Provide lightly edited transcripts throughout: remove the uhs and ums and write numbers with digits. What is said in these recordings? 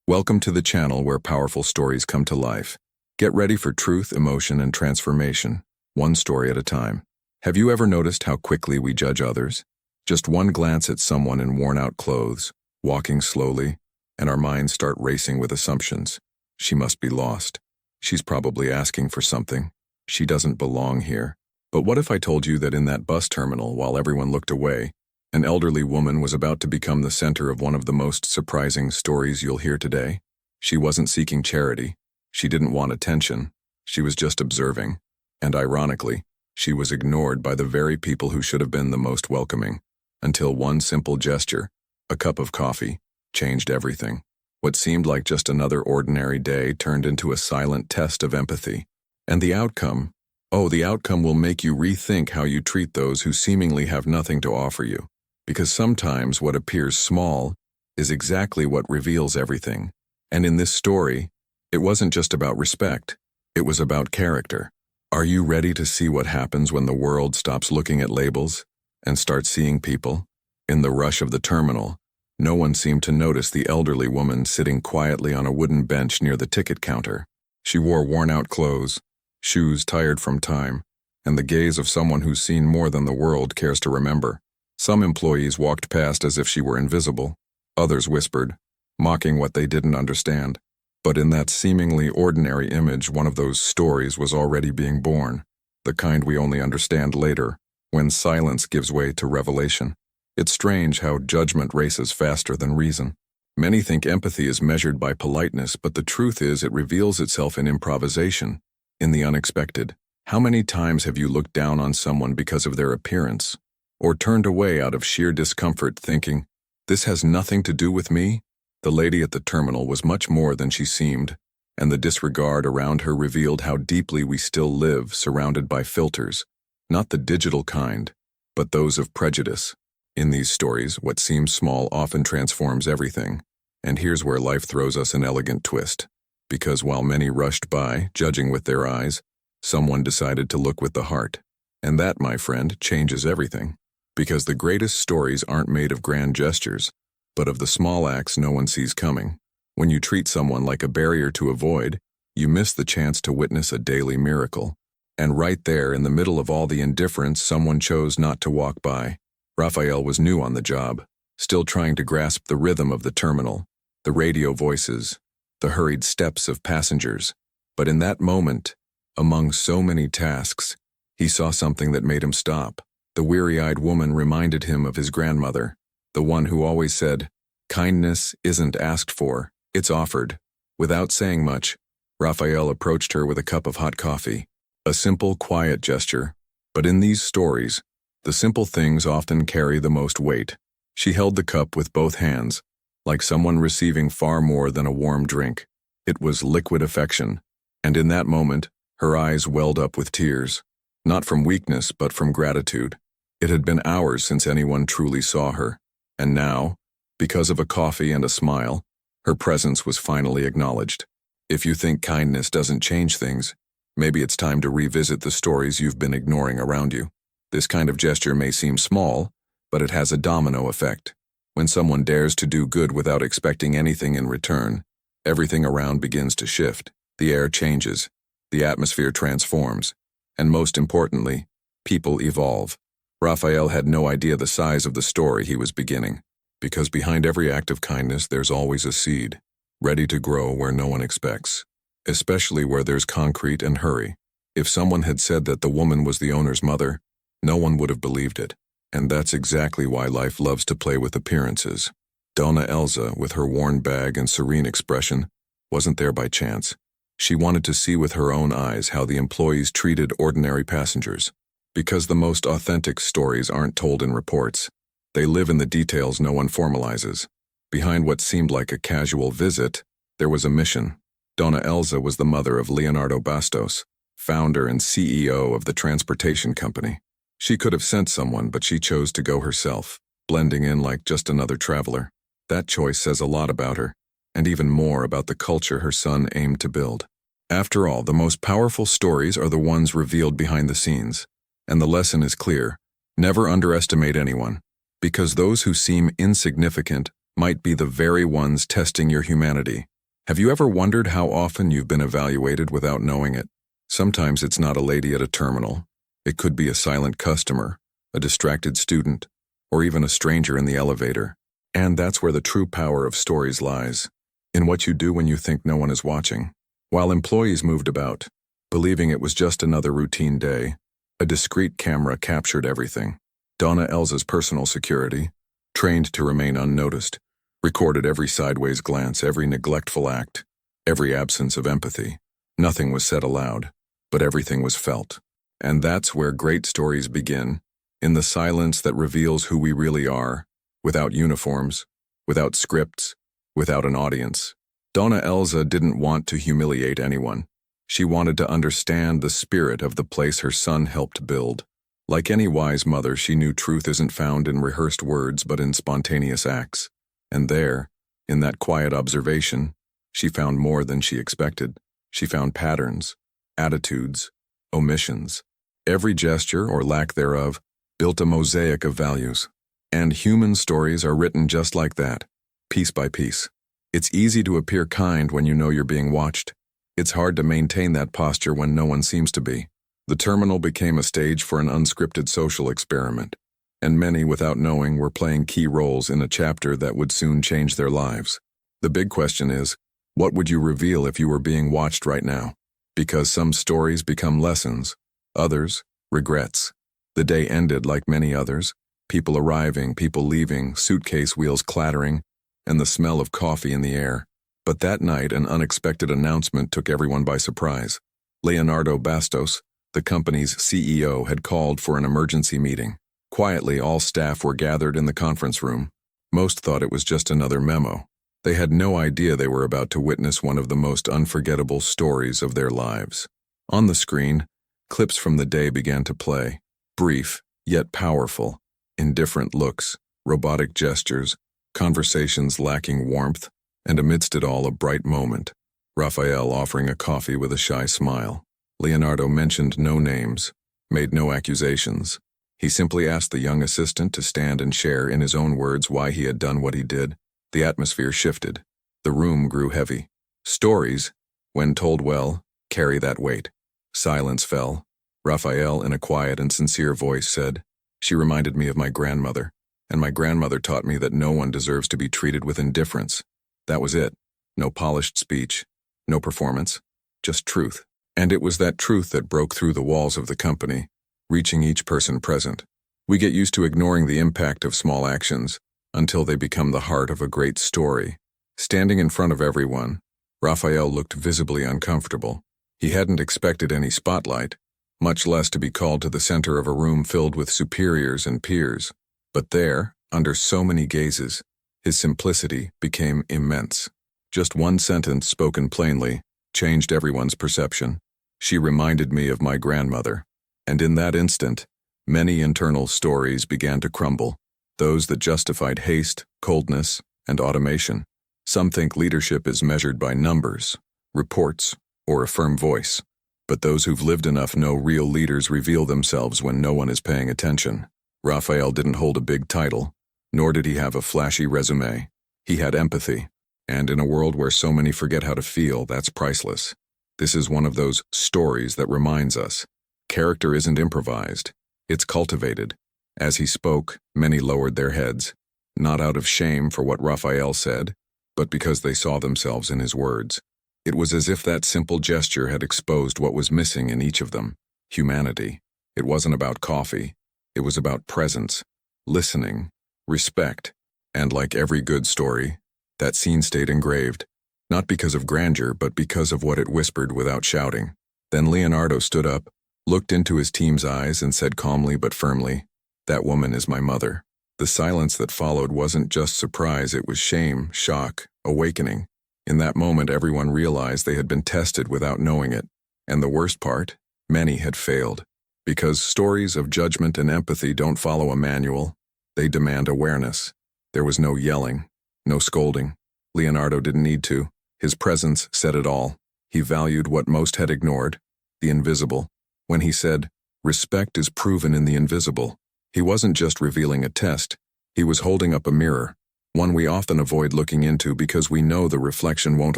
Welcome to the channel where powerful stories come to life. Get ready for truth, emotion, and transformation, one story at a time. Have you ever noticed how quickly we judge others? Just one glance at someone in worn-out clothes, walking slowly, and our minds start racing with assumptions. She must be lost. She's probably asking for something. She doesn't belong here. But what if I told you that in that bus terminal, while everyone looked away, an elderly woman was about to become the center of one of the most surprising stories you'll hear today? She wasn't seeking charity. She didn't want attention. She was just observing. And ironically, she was ignored by the very people who should have been the most welcoming. Until one simple gesture, a cup of coffee, changed everything. What seemed like just another ordinary day turned into a silent test of empathy. And the outcome will make you rethink how you treat those who seemingly have nothing to offer you. Because sometimes what appears small is exactly what reveals everything. And in this story, it wasn't just about respect, it was about character. Are you ready to see what happens when the world stops looking at labels and starts seeing people? In the rush of the terminal, no one seemed to notice the elderly woman sitting quietly on a wooden bench near the ticket counter. She wore worn-out clothes, shoes tired from time, and the gaze of someone who's seen more than the world cares to remember. Some employees walked past as if she were invisible. Others whispered, mocking what they didn't understand. But in that seemingly ordinary image, one of those stories was already being born, the kind we only understand later, when silence gives way to revelation. It's strange how judgment races faster than reason. Many think empathy is measured by politeness, but the truth is it reveals itself in improvisation, in the unexpected. How many times have you looked down on someone because of their appearance? Or turned away out of sheer discomfort thinking, this has nothing to do with me? The lady at the terminal was much more than she seemed, and the disregard around her revealed how deeply we still live surrounded by filters, not the digital kind, but those of prejudice. In these stories, what seems small often transforms everything, and here's where life throws us an elegant twist. Because while many rushed by, judging with their eyes, someone decided to look with the heart. And that, my friend, changes everything. Because the greatest stories aren't made of grand gestures, but of the small acts no one sees coming. When you treat someone like a barrier to avoid, you miss the chance to witness a daily miracle. And right there, in the middle of all the indifference, someone chose not to walk by. Raphael was new on the job, still trying to grasp the rhythm of the terminal, the radio voices, the hurried steps of passengers. But in that moment, among so many tasks, he saw something that made him stop. The weary-eyed woman reminded him of his grandmother, the one who always said, kindness isn't asked for, it's offered. Without saying much, Raphael approached her with a cup of hot coffee. A simple, quiet gesture, but in these stories, the simple things often carry the most weight. She held the cup with both hands, like someone receiving far more than a warm drink. It was liquid affection, and in that moment, her eyes welled up with tears. Not from weakness, but from gratitude. It had been hours since anyone truly saw her, and now, because of a coffee and a smile, her presence was finally acknowledged. If you think kindness doesn't change things, maybe it's time to revisit the stories you've been ignoring around you. This kind of gesture may seem small, but it has a domino effect. When someone dares to do good without expecting anything in return, everything around begins to shift. The air changes, the atmosphere transforms, and most importantly, people evolve. Raphael had no idea the size of the story he was beginning, because behind every act of kindness there's always a seed, ready to grow where no one expects, especially where there's concrete and hurry. If someone had said that the woman was the owner's mother, no one would have believed it, and that's exactly why life loves to play with appearances. Donna Elsa, with her worn bag and serene expression, wasn't there by chance. She wanted to see with her own eyes how the employees treated ordinary passengers. Because the most authentic stories aren't told in reports. They live in the details no one formalizes. Behind what seemed like a casual visit, there was a mission. Donna Elsa was the mother of Leonardo Bastos, founder and CEO of the transportation company. She could have sent someone, but she chose to go herself, blending in like just another traveler. That choice says a lot about her, and even more about the culture her son aimed to build. After all, the most powerful stories are the ones revealed behind the scenes. And the lesson is clear. Never underestimate anyone, because those who seem insignificant might be the very ones testing your humanity. Have you ever wondered how often you've been evaluated without knowing it? Sometimes it's not a lady at a terminal. It could be a silent customer, a distracted student, or even a stranger in the elevator. And that's where the true power of stories lies, in what you do when you think no one is watching. While employees moved about, believing it was just another routine day, a discreet camera captured everything. Donna Elsa's personal security, trained to remain unnoticed, recorded every sideways glance, every neglectful act, every absence of empathy. Nothing was said aloud, but everything was felt. And that's where great stories begin, in the silence that reveals who we really are, without uniforms, without scripts, without an audience. Donna Elsa didn't want to humiliate anyone. She wanted to understand the spirit of the place her son helped build. Like any wise mother, she knew truth isn't found in rehearsed words but in spontaneous acts. And there, in that quiet observation, she found more than she expected. She found patterns, attitudes, omissions. Every gesture, or lack thereof, built a mosaic of values. And human stories are written just like that, piece by piece. It's easy to appear kind when you know you're being watched. It's hard to maintain that posture when no one seems to be. The terminal became a stage for an unscripted social experiment, and many, without knowing, were playing key roles in a chapter that would soon change their lives. The big question is, what would you reveal if you were being watched right now? Because some stories become lessons, others, regrets. The day ended like many others, people arriving, people leaving, suitcase wheels clattering, and the smell of coffee in the air. But that night, an unexpected announcement took everyone by surprise. Leonardo Bastos, the company's CEO, had called for an emergency meeting. Quietly, all staff were gathered in the conference room. Most thought it was just another memo. They had no idea they were about to witness one of the most unforgettable stories of their lives. On the screen, clips from the day began to play. Brief, yet powerful. Indifferent looks, robotic gestures, conversations lacking warmth, and amidst it all a bright moment. Raphael offering a coffee with a shy smile. Leonardo mentioned no names, made no accusations. He simply asked the young assistant to stand and share in his own words why he had done what he did. The atmosphere shifted. The room grew heavy. Stories, when told well, carry that weight. Silence fell. Raphael, in a quiet and sincere voice, said, "She reminded me of my grandmother, and my grandmother taught me that no one deserves to be treated with indifference." That was it. No polished speech, no performance, just truth. And it was that truth that broke through the walls of the company, reaching each person present. We get used to ignoring the impact of small actions until they become the heart of a great story. Standing in front of everyone, Raphael looked visibly uncomfortable. He hadn't expected any spotlight, much less to be called to the center of a room filled with superiors and peers. But there, under so many gazes, his simplicity became immense. Just one sentence spoken plainly changed everyone's perception. "She reminded me of my grandmother." And in that instant, many internal stories began to crumble, those that justified haste, coldness, and automation. Some think leadership is measured by numbers, reports, or a firm voice. But those who've lived enough know real leaders reveal themselves when no one is paying attention. Raphael didn't hold a big title, nor did he have a flashy resume. He had empathy, and in a world where so many forget how to feel, that's priceless. This is one of those stories that reminds us, character isn't improvised, it's cultivated. As he spoke, many lowered their heads, not out of shame for what Raphael said, but because they saw themselves in his words. It was as if that simple gesture had exposed what was missing in each of them: humanity. It wasn't about coffee. It was about presence, listening, respect. And like every good story, that scene stayed engraved, not because of grandeur, but because of what it whispered without shouting. Then Leonardo stood up, looked into his team's eyes, and said calmly but firmly, "That woman is my mother." The silence that followed wasn't just surprise, it was shame, shock, awakening. In that moment, everyone realized they had been tested without knowing it. And the worst part, many had failed. Because stories of judgment and empathy don't follow a manual, they demand awareness. There was no yelling, no scolding. Leonardo didn't need to. His presence said it all. He valued what most had ignored, the invisible. When he said, "Respect is proven in the invisible," he wasn't just revealing a test, he was holding up a mirror. one we often avoid looking into because we know the reflection won't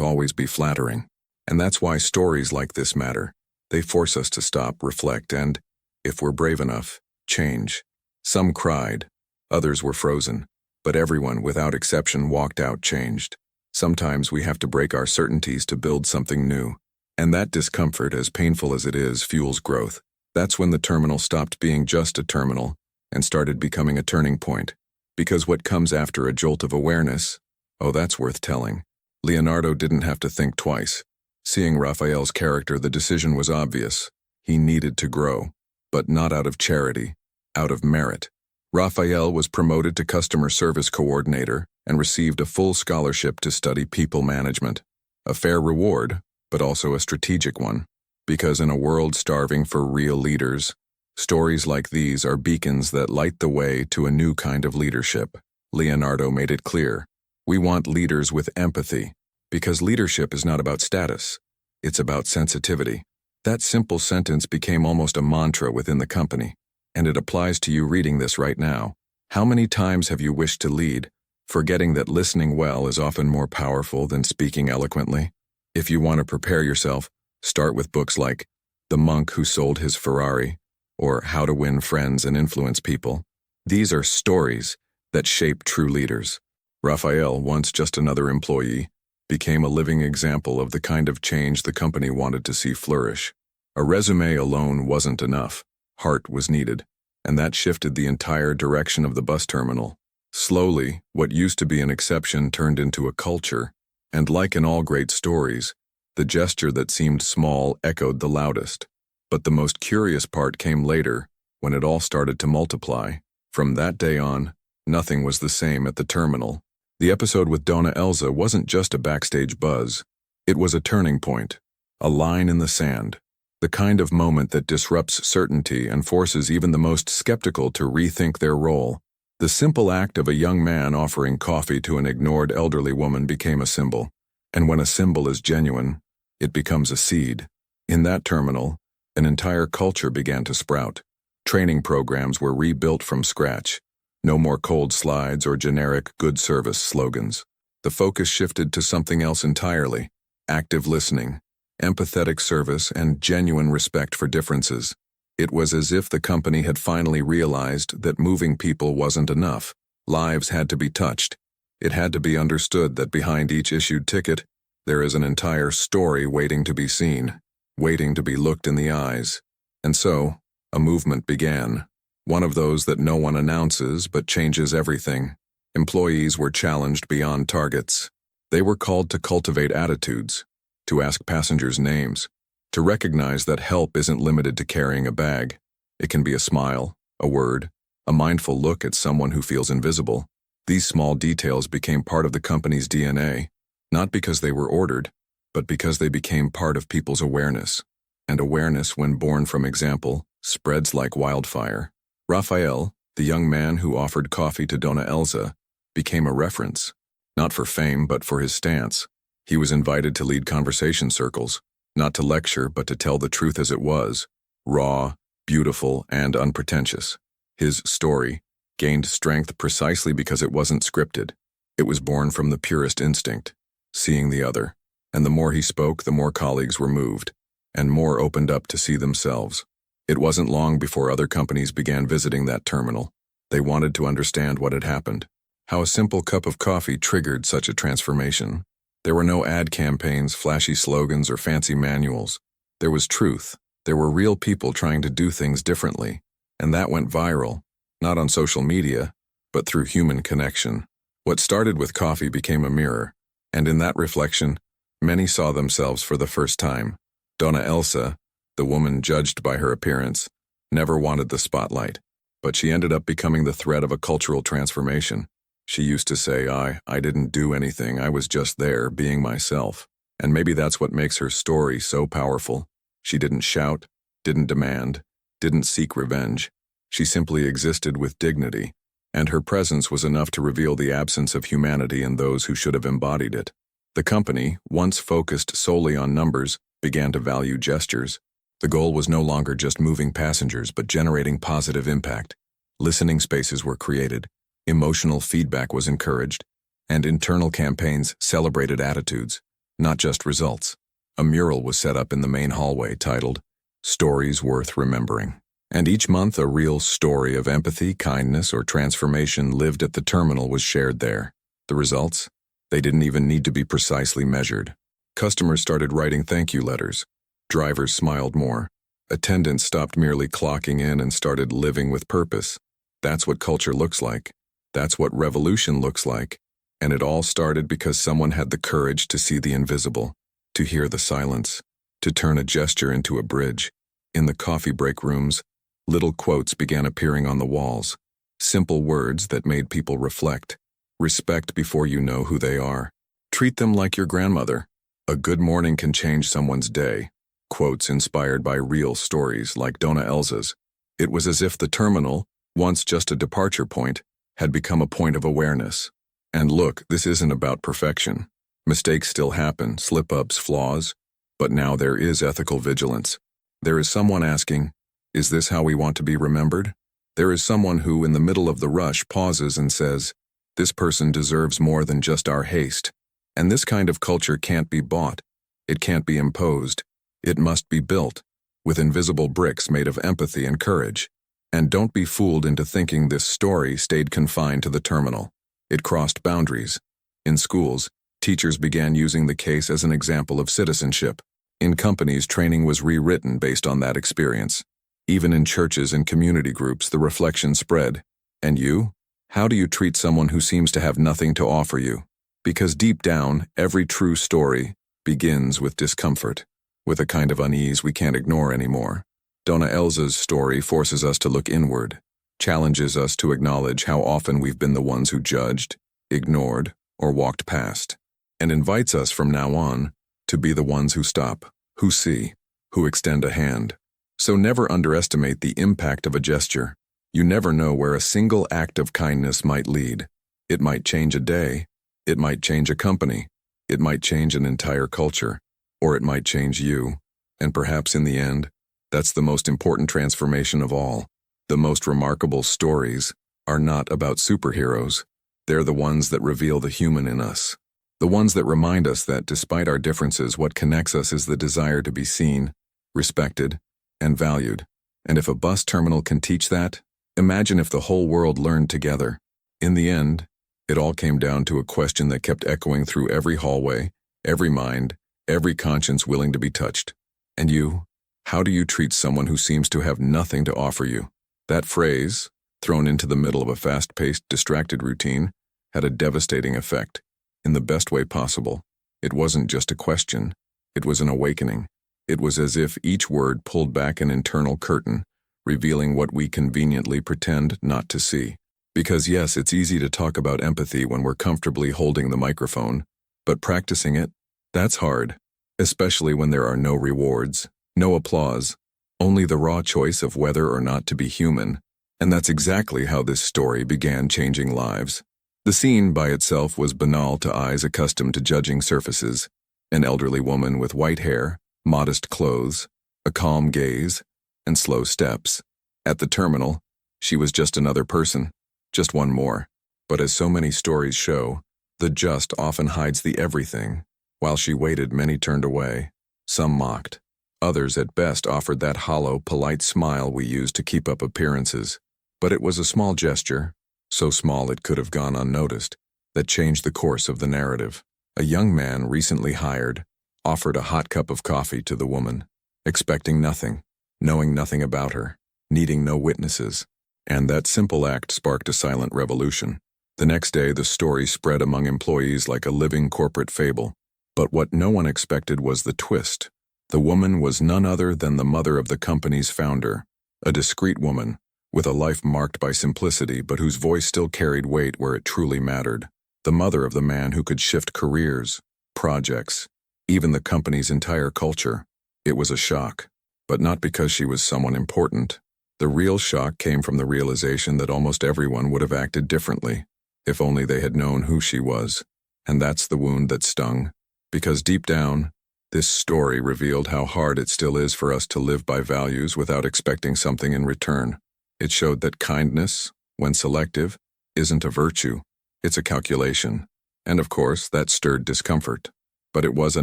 always be flattering. And that's why stories like this matter. They force us to stop, reflect, and, if we're brave enough, change. Some cried, others were frozen, but everyone, without exception, walked out changed. Sometimes we have to break our certainties to build something new. And that discomfort, as painful as it is, fuels growth. That's when the terminal stopped being just a terminal and started becoming a turning point. Because what comes after a jolt of awareness, oh, that's worth telling. Leonardo didn't have to think twice. Seeing Raphael's character, the decision was obvious. He needed to grow, but not out of charity, out of merit. Raphael was promoted to customer service coordinator and received a full scholarship to study people management. A fair reward, but also a strategic one. Because in a world starving for real leaders, stories like these are beacons that light the way to a new kind of leadership. Leonardo made it clear. We want leaders with empathy, because leadership is not about status. It's about sensitivity. That simple sentence became almost a mantra within the company, and it applies to you reading this right now. How many times have you wished to lead, forgetting that listening well is often more powerful than speaking eloquently? If you want to prepare yourself, start with books like The Monk Who Sold His Ferrari or How to Win Friends and Influence People. These are stories that shape true leaders. Raphael, once just another employee, became a living example of the kind of change the company wanted to see flourish. A resume alone wasn't enough. Heart was needed, and that shifted the entire direction of the bus terminal. Slowly, what used to be an exception turned into a culture, and like in all great stories, the gesture that seemed small echoed the loudest. But the most curious part came later, when it all started to multiply. From that day on, nothing was the same at the terminal. The episode with Dona Elsa wasn't just a backstage buzz. It was a turning point, a line in the sand, the kind of moment that disrupts certainty and forces even the most skeptical to rethink their role. The simple act of a young man offering coffee to an ignored elderly woman became a symbol. And when a symbol is genuine, it becomes a seed. In that terminal, an entire culture began to sprout. Training programs were rebuilt from scratch. No more cold slides or generic good service slogans. The focus shifted to something else entirely: active listening, empathetic service, and genuine respect for differences. It was as if the company had finally realized that moving people wasn't enough. Lives had to be touched. It had to be understood that behind each issued ticket, there is an entire story waiting to be seen, waiting to be looked in the eyes. And so, a movement began. One of those that no one announces but changes everything. Employees were challenged beyond targets. They were called to cultivate attitudes, to ask passengers names, to recognize that help isn't limited to carrying a bag. It can be a smile, a word, a mindful look at someone who feels invisible. These small details became part of the company's DNA, not because they were ordered, but because they became part of people's awareness. And awareness, when born from example, spreads like wildfire. Raphael, the young man who offered coffee to Dona Elsa, became a reference, not for fame but for his stance. He was invited to lead conversation circles, not to lecture but to tell the truth as it was, raw, beautiful, and unpretentious. His story gained strength precisely because it wasn't scripted. It was born from the purest instinct, seeing the other. And the more he spoke, the more colleagues were moved, and more opened up to see themselves. It wasn't long before other companies began visiting that terminal. They wanted to understand what had happened, how a simple cup of coffee triggered such a transformation. There were no ad campaigns, flashy slogans, or fancy manuals. There was truth. There were real people trying to do things differently, and that went viral, not on social media, but through human connection. What started with coffee became a mirror, and in that reflection, many saw themselves for the first time. Dona Elsa, the woman judged by her appearance, never wanted the spotlight, but she ended up becoming the thread of a cultural transformation. She used to say, I didn't do anything, I was just there, being myself. And maybe that's what makes her story so powerful. She didn't shout, didn't demand, didn't seek revenge. She simply existed with dignity, and her presence was enough to reveal the absence of humanity in those who should have embodied it. The company, once focused solely on numbers, began to value gestures. The goal was no longer just moving passengers, but generating positive impact. Listening spaces were created. Emotional feedback was encouraged, And internal campaigns celebrated attitudes, not just results. A mural was set up in the main hallway titled, "Stories Worth Remembering." And each month a real story of empathy, kindness, or transformation lived at the terminal was shared there. The results? They didn't even need to be precisely measured. Customers started writing thank you letters. Drivers smiled more. Attendants stopped merely clocking in and started living with purpose. That's what culture looks like. That's what revolution looks like. And it all started because someone had the courage to see the invisible, to hear the silence, to turn a gesture into a bridge. In the coffee break rooms, little quotes began appearing on the walls, simple words that made people reflect. Respect before you know who they are. Treat them like your grandmother. A good morning can change someone's day. Quotes inspired by real stories like Donna Elsa's. It was as if the terminal, once just a departure point, had become a point of awareness. And look, this isn't about perfection. Mistakes still happen, slip-ups, flaws, but now there is ethical vigilance. There is someone asking, is this how we want to be remembered? There is someone who, in the middle of the rush, pauses and says, this person deserves more than just our haste. And this kind of culture can't be bought. It can't be imposed. It must be built, with invisible bricks made of empathy and courage. And don't be fooled into thinking this story stayed confined to the terminal. It crossed boundaries. In schools, teachers began using the case as an example of citizenship. In companies, training was rewritten based on that experience. Even in churches and community groups, the reflection spread. And you? How do you treat someone who seems to have nothing to offer you? Because deep down, every true story begins with discomfort, with a kind of unease we can't ignore anymore. Donna Elsa's story forces us to look inward, challenges us to acknowledge how often we've been the ones who judged, ignored, or walked past, and invites us from now on to be the ones who stop, who see, who extend a hand. So never underestimate the impact of a gesture. You never know where a single act of kindness might lead. It might change a day. It might change a company. It might change an entire culture. Or it might change you. And perhaps in the end, that's the most important transformation of all. The most remarkable stories are not about superheroes. They're the ones that reveal the human in us. The ones that remind us that despite our differences, what connects us is the desire to be seen, respected, and valued. And if a bus terminal can teach that, imagine if the whole world learned together. In the end, it all came down to a question that kept echoing through every hallway, every mind, every conscience willing to be touched. And you? How do you treat someone who seems to have nothing to offer you? That phrase, thrown into the middle of a fast-paced, distracted routine, had a devastating effect. In the best way possible. It wasn't just a question. It was an awakening. It was as if each word pulled back an internal curtain, revealing what we conveniently pretend not to see. Because yes, it's easy to talk about empathy when we're comfortably holding the microphone, but practicing it, that's hard, especially when there are no rewards, no applause, only the raw choice of whether or not to be human. And that's exactly how this story began changing lives. The scene by itself was banal to eyes accustomed to judging surfaces. An elderly woman with white hair, modest clothes, a calm gaze, and slow steps. At the terminal, she was just another person, just one more. But as so many stories show, the just often hides the everything. While she waited, many turned away. Some mocked. Others at best offered that hollow, polite smile we use to keep up appearances. But it was a small gesture, so small it could have gone unnoticed, that changed the course of the narrative. A young man, recently hired, offered a hot cup of coffee to the woman, expecting nothing, knowing nothing about her, needing no witnesses. And that simple act sparked a silent revolution. The next day, the story spread among employees like a living corporate fable. But what no one expected was the twist. The woman was none other than the mother of the company's founder, a discreet woman, with a life marked by simplicity but whose voice still carried weight where it truly mattered. The mother of the man who could shift careers, projects, even the company's entire culture. It was a shock, but not because she was someone important. The real shock came from the realization that almost everyone would have acted differently, if only they had known who she was. And that's the wound that stung, because deep down, this story revealed how hard it still is for us to live by values without expecting something in return. It showed that kindness, when selective, isn't a virtue, it's a calculation. And of course, that stirred discomfort. But it was a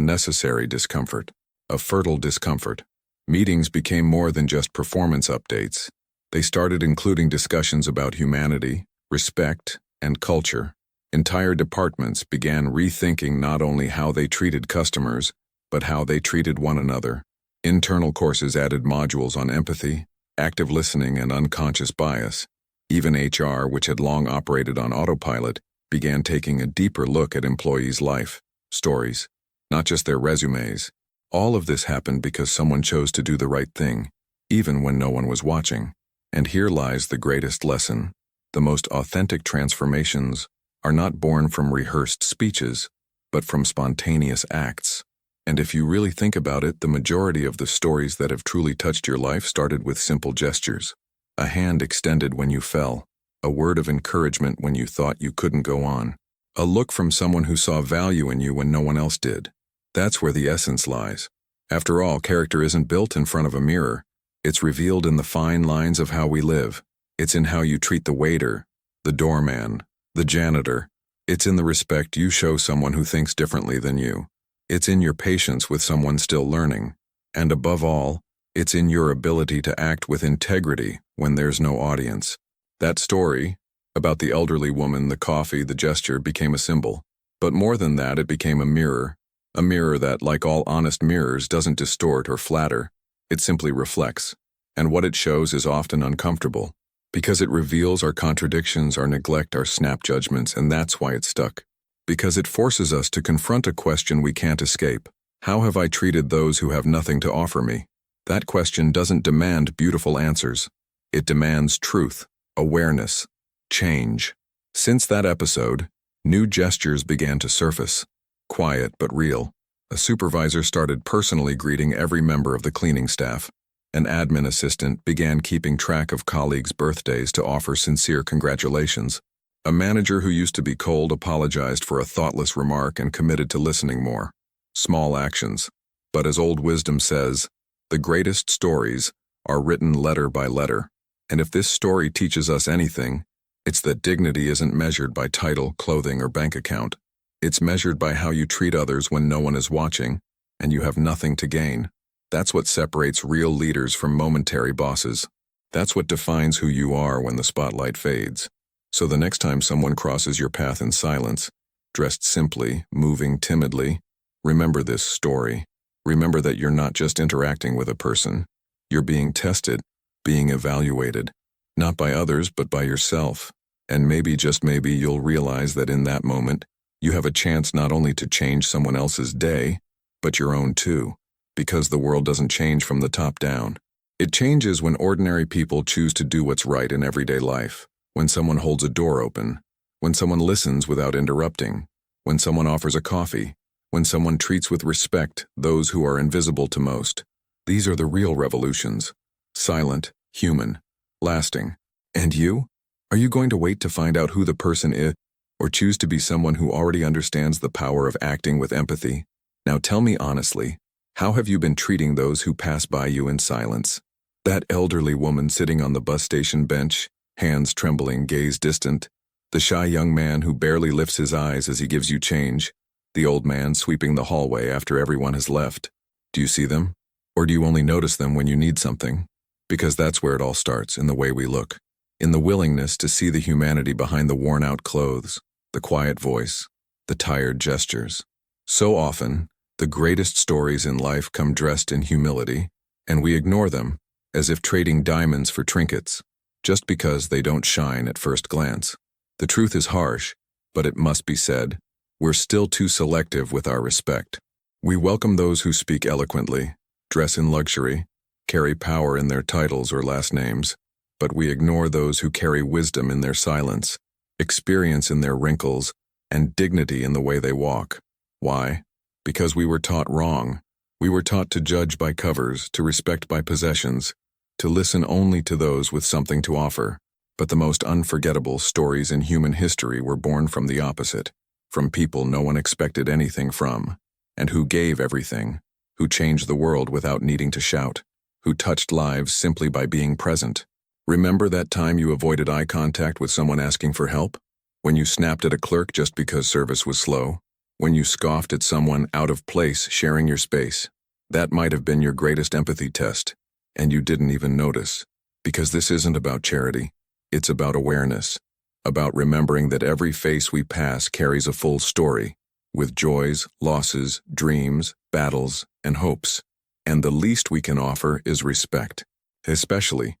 necessary discomfort, a fertile discomfort. Meetings became more than just performance updates. They started including discussions about humanity, respect, and culture. Entire departments began rethinking not only how they treated customers, but how they treated one another. Internal courses added modules on empathy, active listening, and unconscious bias. Even HR, which had long operated on autopilot, began taking a deeper look at employees' life stories, not just their resumes. All of this happened because someone chose to do the right thing, even when no one was watching. And here lies the greatest lesson. The most authentic transformations are not born from rehearsed speeches, but from spontaneous acts. And if you really think about it, the majority of the stories that have truly touched your life started with simple gestures. A hand extended when you fell, a word of encouragement when you thought you couldn't go on, a look from someone who saw value in you when no one else did. That's where the essence lies. After all, character isn't built in front of a mirror. It's revealed in the fine lines of how we live. It's in how you treat the waiter, the doorman, the janitor. It's in the respect you show someone who thinks differently than you. It's in your patience with someone still learning. And above all, it's in your ability to act with integrity when there's no audience. That story, about the elderly woman, the coffee, the gesture, became a symbol. But more than that, it became a mirror that, like all honest mirrors, doesn't distort or flatter. It simply reflects. And what it shows is often uncomfortable, because it reveals our contradictions, our neglect, our snap judgments, and that's why it stuck. Because it forces us to confront a question we can't escape. How have I treated those who have nothing to offer me? That question doesn't demand beautiful answers. It demands truth, awareness, change. Since that episode, new gestures began to surface. Quiet but real. A supervisor started personally greeting every member of the cleaning staff. An admin assistant began keeping track of colleagues' birthdays to offer sincere congratulations. A manager who used to be cold apologized for a thoughtless remark and committed to listening more. Small actions. But as old wisdom says, the greatest stories are written letter by letter. And if this story teaches us anything, it's that dignity isn't measured by title, clothing, or bank account. It's measured by how you treat others when no one is watching, and you have nothing to gain. That's what separates real leaders from momentary bosses. That's what defines who you are when the spotlight fades. So the next time someone crosses your path in silence, dressed simply, moving timidly, remember this story. Remember that you're not just interacting with a person. You're being tested, being evaluated, not by others but by yourself. And maybe, just maybe, you'll realize that in that moment, you have a chance not only to change someone else's day, but your own too. Because the world doesn't change from the top down. It changes when ordinary people choose to do what's right in everyday life. When someone holds a door open, when someone listens without interrupting, when someone offers a coffee, when someone treats with respect those who are invisible to most. These are the real revolutions. Silent, human, lasting. And you? Are you going to wait to find out who the person is, or choose to be someone who already understands the power of acting with empathy? Now tell me honestly, how have you been treating those who pass by you in silence? That elderly woman sitting on the bus station bench, hands trembling, gaze distant. The shy young man who barely lifts his eyes as he gives you change. The old man sweeping the hallway after everyone has left. Do you see them? Or do you only notice them when you need something? Because that's where it all starts, in the way we look. In the willingness to see the humanity behind the worn-out clothes, the quiet voice, the tired gestures. So often, the greatest stories in life come dressed in humility, and we ignore them, as if trading diamonds for trinkets, just because they don't shine at first glance. The truth is harsh, but it must be said, we're still too selective with our respect. We welcome those who speak eloquently, dress in luxury, carry power in their titles or last names, but we ignore those who carry wisdom in their silence, experience in their wrinkles, and dignity in the way they walk. Why? Because we were taught wrong. We were taught to judge by covers, to respect by possessions, to listen only to those with something to offer. But the most unforgettable stories in human history were born from the opposite, from people no one expected anything from, and who gave everything, who changed the world without needing to shout, who touched lives simply by being present. Remember that time you avoided eye contact with someone asking for help? When you snapped at a clerk just because service was slow? When you scoffed at someone out of place sharing your space? That might have been your greatest empathy test, and you didn't even notice. Because this isn't about charity. It's about awareness. About remembering that every face we pass carries a full story, with joys, losses, dreams, battles, and hopes. And the least we can offer is respect. Especially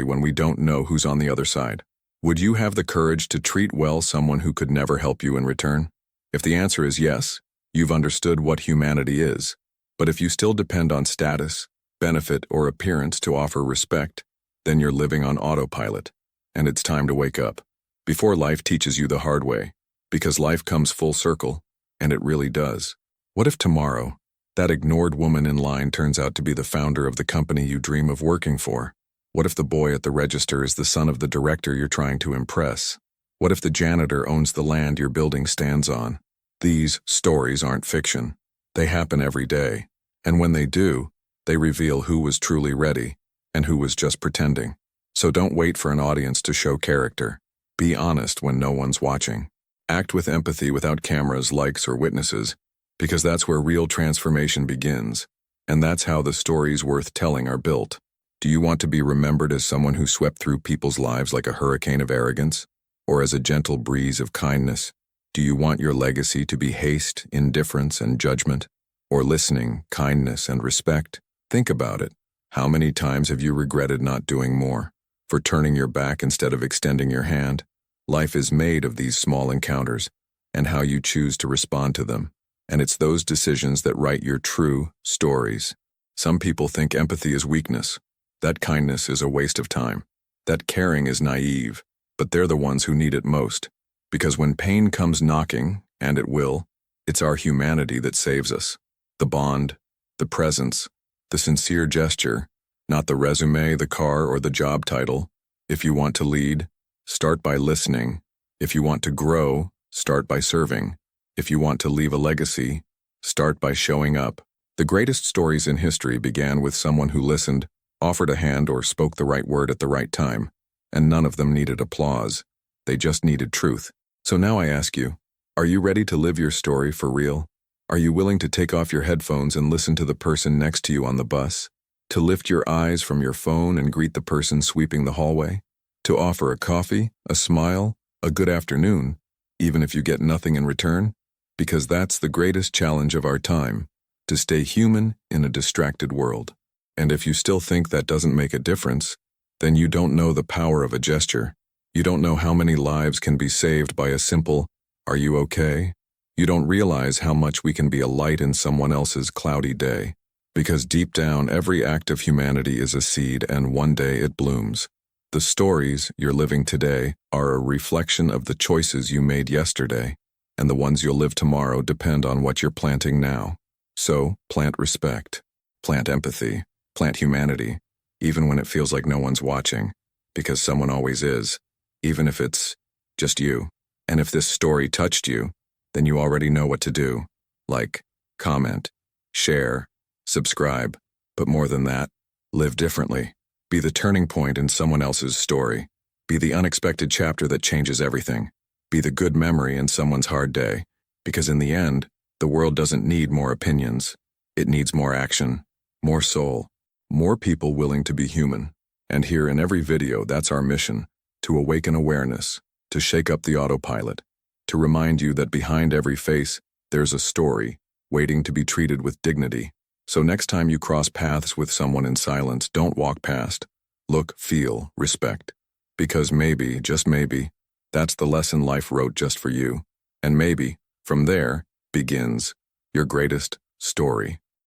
when we don't know who's on the other side. Would you have the courage to treat well someone who could never help you in return? If the answer is yes, you've understood what humanity is. But if you still depend on status, benefit, or appearance to offer respect, then you're living on autopilot. And it's time to wake up. Before life teaches you the hard way. Because life comes full circle, and it really does. What if tomorrow, that ignored woman in line turns out to be the founder of the company you dream of working for? What if the boy at the register is the son of the director you're trying to impress? What if the janitor owns the land your building stands on? These stories aren't fiction. They happen every day. And when they do, they reveal who was truly ready and who was just pretending. So don't wait for an audience to show character. Be honest when no one's watching. Act with empathy without cameras, likes, or witnesses, because that's where real transformation begins. And that's how the stories worth telling are built. Do you want to be remembered as someone who swept through people's lives like a hurricane of arrogance? Or as a gentle breeze of kindness? Do you want your legacy to be haste, indifference, and judgment? Or listening, kindness, and respect? Think about it. How many times have you regretted not doing more? For turning your back instead of extending your hand? Life is made of these small encounters, and how you choose to respond to them. And it's those decisions that write your true stories. Some people think empathy is weakness. That kindness is a waste of time. That caring is naive, but they're the ones who need it most. Because when pain comes knocking, and it will, it's our humanity that saves us. The bond, the presence, the sincere gesture, not the resume, the car, or the job title. If you want to lead, start by listening. If you want to grow, start by serving. If you want to leave a legacy, start by showing up. The greatest stories in history began with someone who listened, offered a hand, or spoke the right word at the right time. And none of them needed applause. They just needed truth. So now I ask you, are you ready to live your story for real? Are you willing to take off your headphones and listen to the person next to you on the bus? To lift your eyes from your phone and greet the person sweeping the hallway? To offer a coffee, a smile, a good afternoon, even if you get nothing in return? Because that's the greatest challenge of our time, to stay human in a distracted world. And if you still think that doesn't make a difference, then you don't know the power of a gesture. You don't know how many lives can be saved by a simple, "Are you okay?" You don't realize how much we can be a light in someone else's cloudy day. Because deep down, every act of humanity is a seed, and one day it blooms. The stories you're living today are a reflection of the choices you made yesterday, and the ones you'll live tomorrow depend on what you're planting now. So, plant respect, plant empathy, plant humanity, even when it feels like no one's watching, because someone always is, even if it's just you. And if this story touched you, then you already know what to do. Like, comment, share, subscribe, but more than that, live differently. Be the turning point in someone else's story. Be the unexpected chapter that changes everything. Be the good memory in someone's hard day, because in the end, the world doesn't need more opinions. It needs more action, more soul, more people willing to be human. And here in every video, that's our mission, to awaken awareness, to shake up the autopilot, to remind you that behind every face, there's a story waiting to be treated with dignity. So next time you cross paths with someone in silence, don't walk past. Look, feel, respect. Because maybe, just maybe, that's the lesson life wrote just for you. And maybe, from there, begins your greatest story.